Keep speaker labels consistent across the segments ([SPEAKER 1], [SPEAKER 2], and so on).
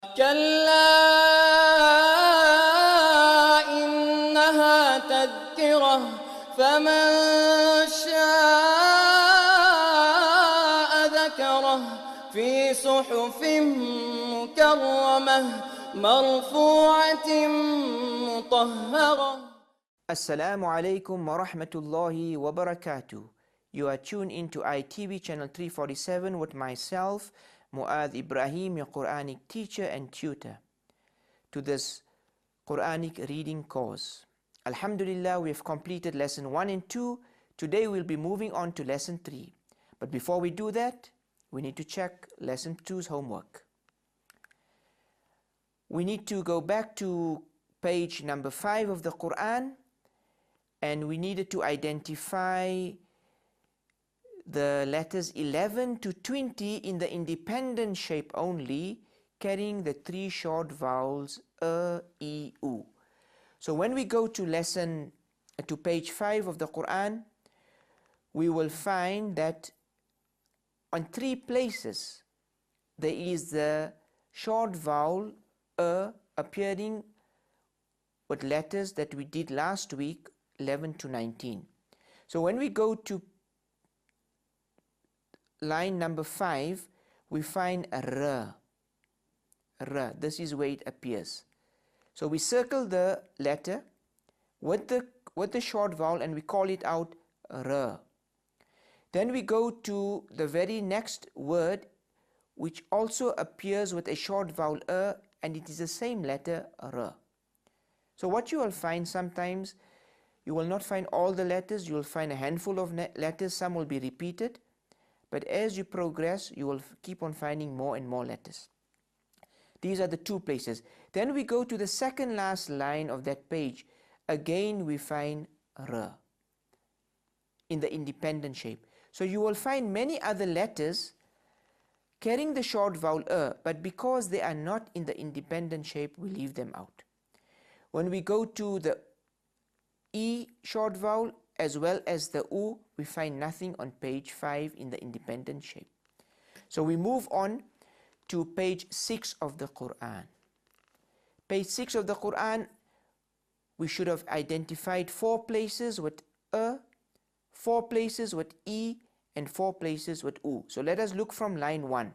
[SPEAKER 1] كلا إنها تذكرة فمن شاء ذكره في صحف مكرمة مرفوعة مطهرة.
[SPEAKER 2] Assalamu alaikum wa rahmatullahi wa barakatuh. You are tuned into ITV channel 347 with myself, Muaaz Ebrahim, your Quranic teacher and tutor, to this Quranic reading course. Alhamdulillah, we have completed lesson 1 and 2. Today we'll be moving on to lesson 3. But before we do that, we need to check lesson 2's homework. We need to go back to page number 5 of the Quran, and we needed to identify the letters 11 to 20 in the independent shape only, carrying the 3 short vowels e, u. So when we go to page 5 of the Quran, we will find that on 3 places there is the short vowel appearing with letters that we did last week, 11 to 19. So when we go to line number 5, we find a r. This is where it appears. So we circle the letter with the short vowel and we call it out r. Then we go to the very next word, which also appears with a short vowel and it is the same letter r. So what you will find, sometimes you will not find all the letters, you will find a handful of letters, some will be repeated, but as you progress, you will keep on finding more and more letters. These are the 2 places. Then we go to the second last line of that page. Again, we find r in the independent shape. So you will find many other letters carrying the short vowel but because they are not in the independent shape, we leave them out. When we go to the E short vowel as well as the U, we find nothing on page 5 in the independent shape. So we move on to page 6 of the Quran. Page 6 of the Quran, we should have identified 4 places with 4 places with E, and 4 places with U. So let us look from line 1.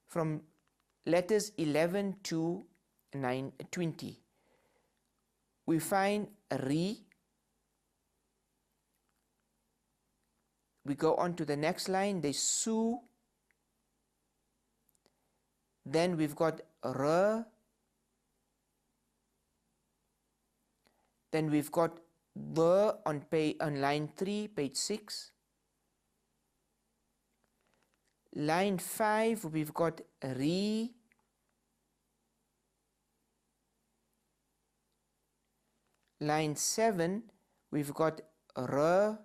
[SPEAKER 2] From letters 11 to 20. We find Ri. We go on to the next line, there's Su. Then we've got R. Then we've got the on line 3, page 6. Line 5, we've got Ri. Line 7, we've got R.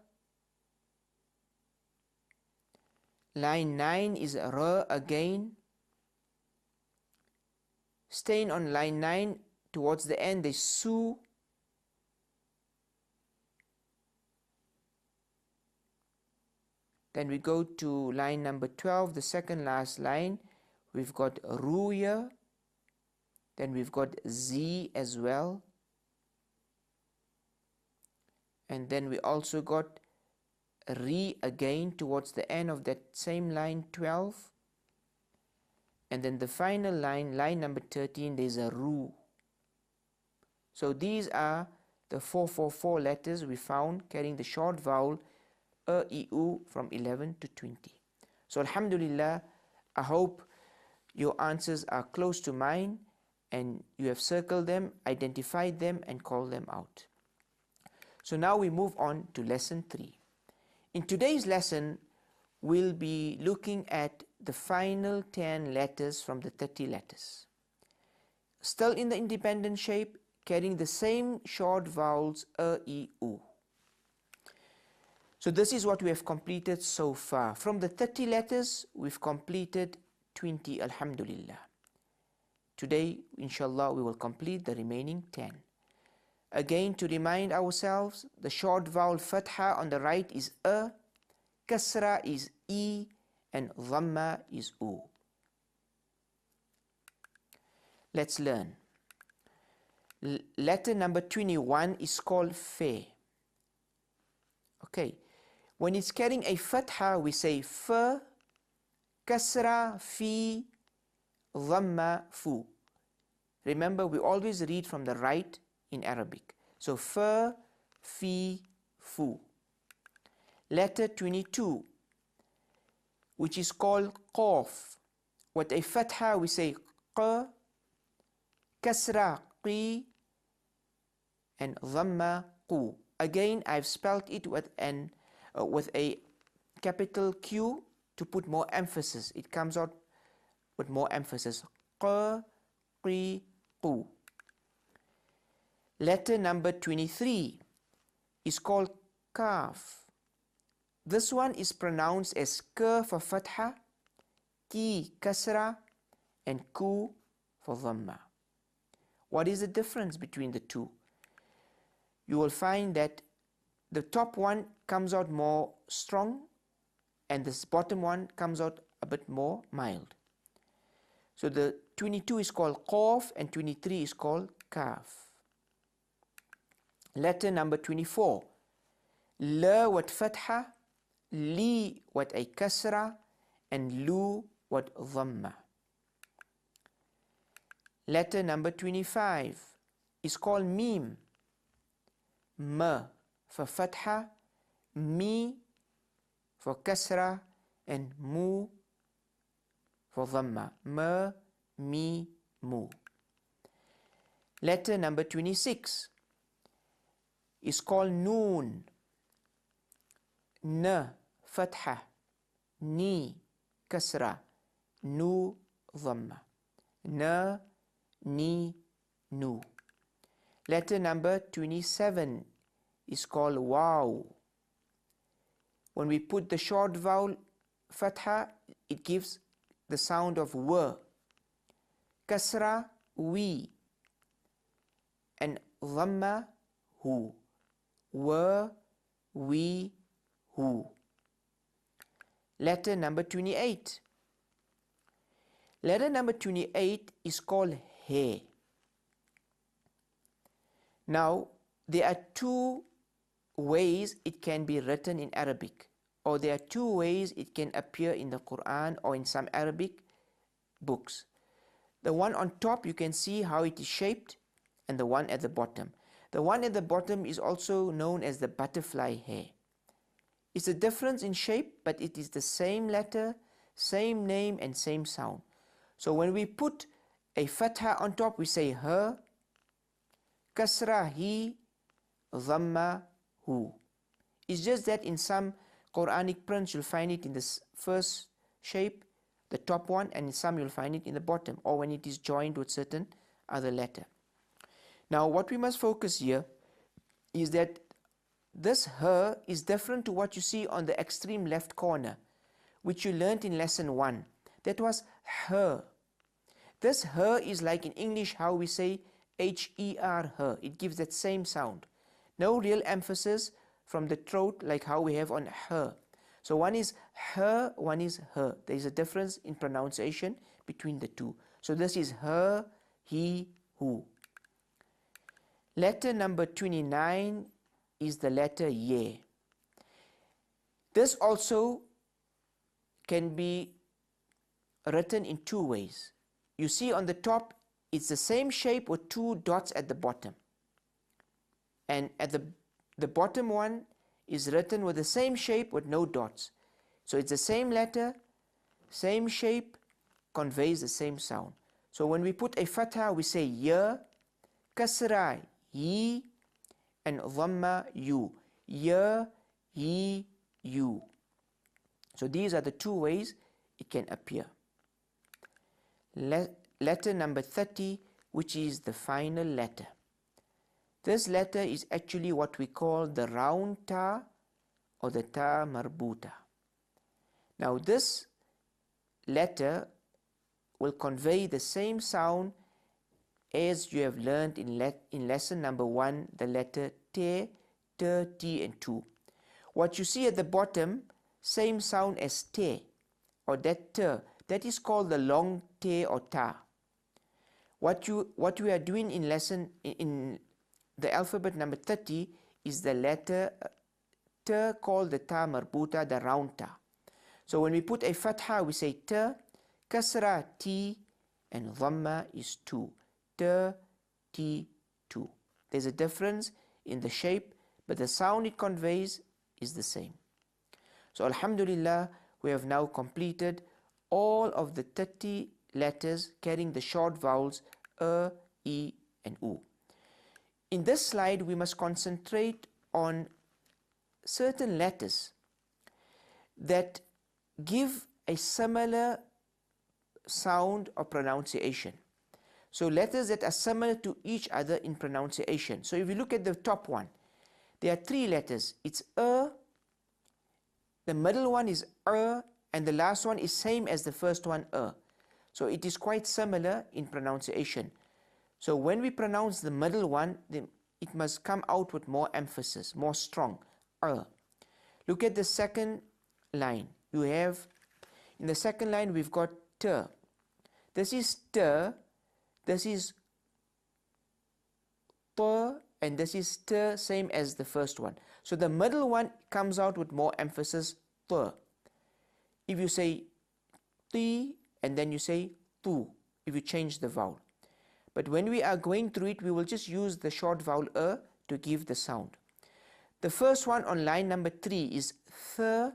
[SPEAKER 2] Line 9 is R again. Staying on line 9, towards the end there's Su. Then we go to line number 12, the second last line. We've got Ruya. Then we've got Z as well. And then we also got Ri again towards the end of that same line 12. And then the final line, line number 13, there's a Ru. So these are the 444 letters we found carrying the short vowel e, u from 11 to 20. So alhamdulillah, I hope your answers are close to mine and you have circled them, identified them and called them out. So now we move on to lesson 3. In today's lesson, we'll be looking at the final 10 letters from the 30 letters. Still in the independent shape, carrying the same short vowels e, u. So this is what we have completed so far. From the 30 letters, we've completed 20, alhamdulillah. Today, inshallah, we will complete the remaining 10. Again, to remind ourselves, the short vowel fatha on the right is a, kasra is e, and dhamma is u. Let's learn. Letter number 21 is called Fe. Okay. When it's carrying a fatha, we say F, Kasra, Fi, Dhamma, Fu. Remember, we always read from the right in Arabic. So F, Fi, Fu. Letter 22, which is called Qaf. With a fatha, we say Q, Kasra, Qi, and Dhamma, Qu. Again, I've spelled it with a capital Q to put more emphasis. It comes out with more emphasis. Q, Qi, Qu. Letter number 23 is called Kaf. This one is pronounced as K for Fatha, Ki Kasra, and Ku for Dhamma. What is the difference between the two? You will find that the top one comes out more strong and this bottom one comes out a bit more mild. So the 22 is called Qaf and 23 is called Kaf. Letter number 24. La with Fatha, Li with a Kasra, and Lu with Dhamma. Letter number 25 is called Mim. Ma for Fatha, Mi for Kasra, and Mu for Dhamma. Ma, Mi, Mu. Letter number 26 is called Noon. Na Fatha, Ni Kasra, Nu Dhamma. Na, Ni, Nu. Letter number 27 is called Waw. When we put the short vowel Fatha, it gives the sound of W. Kasra, We. And Dhamma, Hu. W, We, Hu. Letter number 28. Letter number 28 is called He. Now, there are two ways it can be written in Arabic, or there are two ways it can appear in the Quran or in some Arabic books. The one on top, you can see how it is shaped, and the one at the bottom. The one at the bottom is also known as the butterfly hair. It's a difference in shape, but it is the same letter, same name, and same sound. So when we put a fatha on top, we say her, kasra he, dhamma hu. It's just that in some Quranic prints you'll find it in the first shape, the top one, and in some you'll find it in the bottom, or when it is joined with certain other letter. Now what we must focus here is that this her is different to what you see on the extreme left corner, which you learnt in lesson 1. That was her. This her is like in English how we say H-E-R, her. It gives that same sound. No real emphasis from the throat like how we have on her. So one is her, one is her. There is a difference in pronunciation between the two. So this is her, he, who. Letter number 29 is the letter ye. This also can be written in two ways. You see on the top, it's the same shape with two dots at the bottom. And at the bottom one is written with the same shape with no dots. So it's the same letter, same shape, conveys the same sound. So when we put a fatha, we say ya, kasra, yi, and dhamma, you. Ya, yi, you. So these are the two ways it can appear. Letter number 30, which is the final letter. This letter is actually what we call the round ta or the ta marbuta. Now this letter will convey the same sound as you have learned in lesson number 1, the letter te, te, ti, and tu. What you see at the bottom, same sound as te or that te, that is called the long te or ta. What we are doing in lesson in the alphabet number 30 is the letter T called the ta marbuta, the round ta. So when we put a fatha, we say T, kasra T, and dhamma is 2. T, T, 2. There's a difference in the shape, but the sound it conveys is the same. So alhamdulillah, we have now completed all of the 30 letters carrying the short vowels E, and U. In this slide, we must concentrate on certain letters that give a similar sound or pronunciation. So letters that are similar to each other in pronunciation. So if you look at the top one, there are 3 letters. It's the middle one is and the last one is same as the first one, So it is quite similar in pronunciation. So when we pronounce the middle one, it must come out with more emphasis, more strong. Look at the second line. You have, in the second line, we've got T. This is T, this is T, and this is T, same as the first one. So the middle one comes out with more emphasis, T. If you say T, and then you say Tu, if you change the vowel. But when we are going through it, we will just use the short vowel to give the sound. The first one on line number 3 is Th.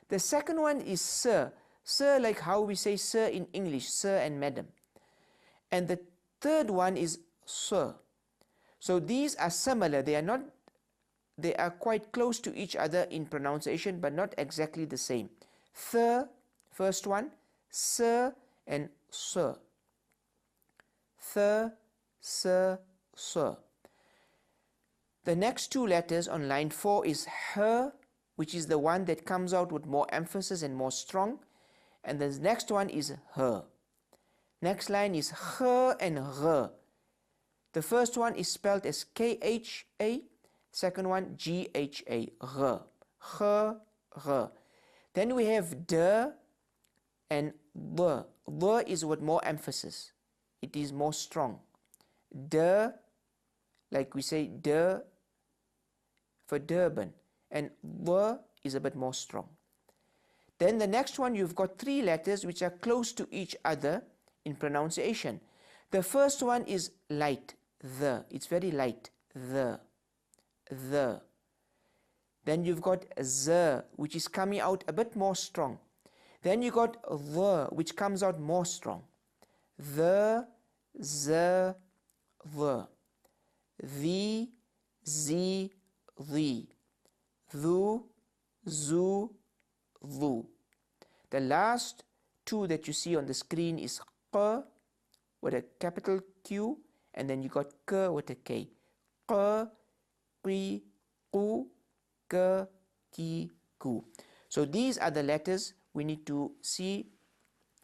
[SPEAKER 2] The second one is Sir. Sir, like how we say sir in English, sir and madam. And the third one is Sir. So these are similar. They are quite close to each other in pronunciation, but not exactly the same. Th, first one, Sir, and Sir. Th, Sir, Sir. The next 2 letters on line 4 is H, which is the one that comes out with more emphasis and more strong. And the next one is H. Next line is H and R. The first one is spelled as K-H-A, second one G-H-A, R. H, R. Then we have D and D. D is with more emphasis. It is more strong. D, like we say D for Durban, and D is a bit more strong. Then the next one, you've got 3 letters which are close to each other in pronunciation. The first one is light, the. It's very light, the. Then you've got Z, which is coming out a bit more strong. Then you got the, which comes out more strong. The, Z, the. The, Z, the. Thu, zu, thu. The last 2 that you see on the screen is Q with a capital Q, and then you got K with a K. Q, Qi, Qu, K, Ki, Ku. So these are the letters we need to see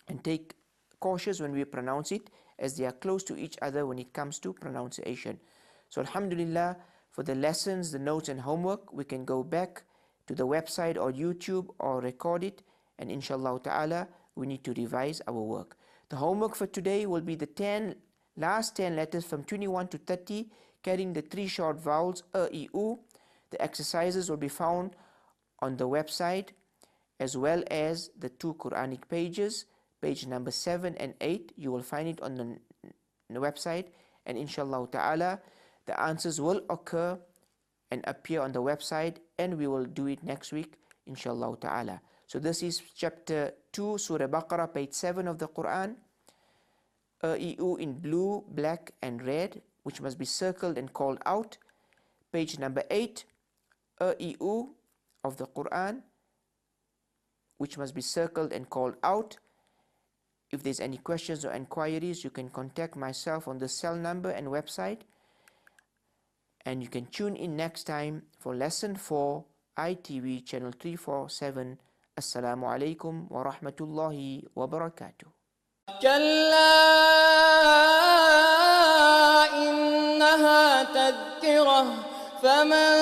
[SPEAKER 2] and take cautious when we pronounce it, as they are close to each other when it comes to pronunciation. So alhamdulillah, for the lessons, the notes and homework, we can go back to the website or YouTube or record it, and inshallah ta'ala, we need to revise our work. The homework for today will be the last 10 letters from 21 to 30, carrying the 3 short vowels, E, U. The exercises will be found on the website, as well as the 2 Quranic pages, page number 7 and 8. You will find it on the website, and inshallah ta'ala, the answers will occur and appear on the website, and we will do it next week, inshallah ta'ala. So this is chapter 2, Surah Baqarah, page 7 of the Quran. E, U in blue, black and red, which must be circled and called out. Page number 8, E, U of the Quran, which must be circled and called out. If there's any questions or inquiries, you can contact myself on the cell number and website. And you can tune in next time for lesson 4, ITV channel 347. Assalamu alaikum wa rahmatullahi wa barakatuh.
[SPEAKER 1] كلا إنها تذكرة فمن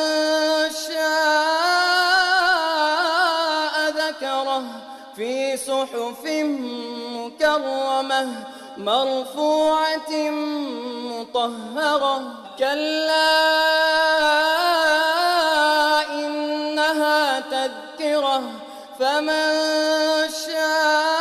[SPEAKER 1] شاء ذكره في صحف مكرمة مرفوعة مطهرة كلا إنها تذكرة فمن شاء